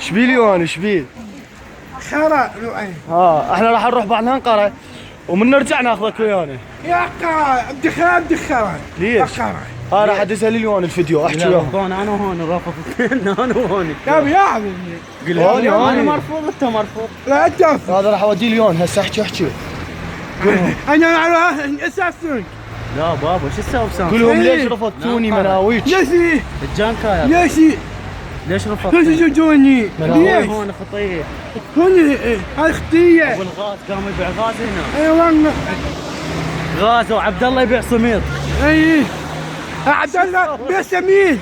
شبيه اليوان شبيه؟ خرا احنا راح نروح بعد هنقرة ومن نرجع ناخذك ويانا. يا قرا بدي خرا. ليش؟ راح ادزها اليوان الفيديو احكي وياهم. انا وهون رافض انا وهون. يا حبيبي قل هوني انا مرفوض انت مرفوض. لا انت هذا راح اوديه اليوان هسه احكي. انا على اساسك. لا بابا شو تسوي بسام؟ قول لهم ليش رفضتوني مناويك؟ ليش؟ الجانكا ليش رفضت؟ ليش تجوني؟ ليش؟ هون خطيه. هون هاي خطيه. والغاز قام يبيع غاز هنا. اي والله. غاز وعبد الله يبيع سميط. اي عبد الله بيع سميد.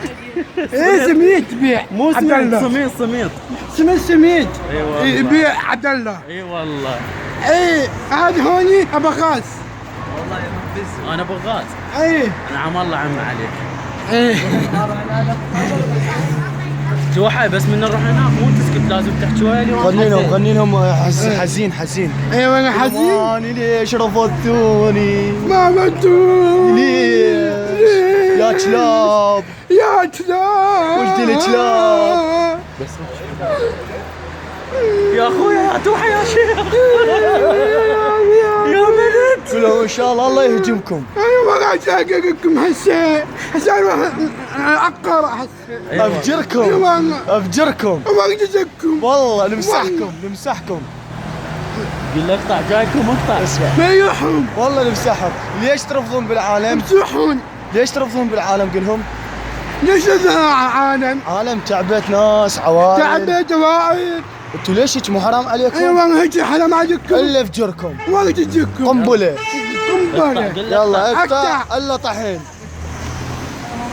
ايه سميد تبيع. مو سميط سميد. اي والله. يبيع عبد الله. اي والله. اي هذا هوني ابو غاز. والله ينفذ. انا ابو غاز. اي انا عم الله عم عليك. ايه توحي بس من نروح هناك مو تسكت لازم تحكي ويا اليوم. غني لهم حزين. ايوه انا حزين. ماني ليش رفضتوني؟ ما بدوني. ليش؟ يا كلاب قلت لك كلاب. يا اخويا يا توحي يا شيخ. يا بنت. قولوا ان شاء الله يهجمكم. ايوه ما قاعد احققكم هسه اروح اعقر هسه. افجركم وما اقدركم والله نمسحكم. قل له اقطع جايكم اقطع. اسمع ما يحهم والله نمسحهم. ليش ترفضون بالعالم؟ امسحون. ليش ترفضون بالعالم؟ قلهم ليش هذا عالم تعبت ناس عوائل. تعبت عوائل. انتوا ليش هيك مو حرام عليكم؟ ايوه هيك حرام عليكم. الا افجركم ما تجيكم قنبله. قنبله. يلا اقطع الا طحين.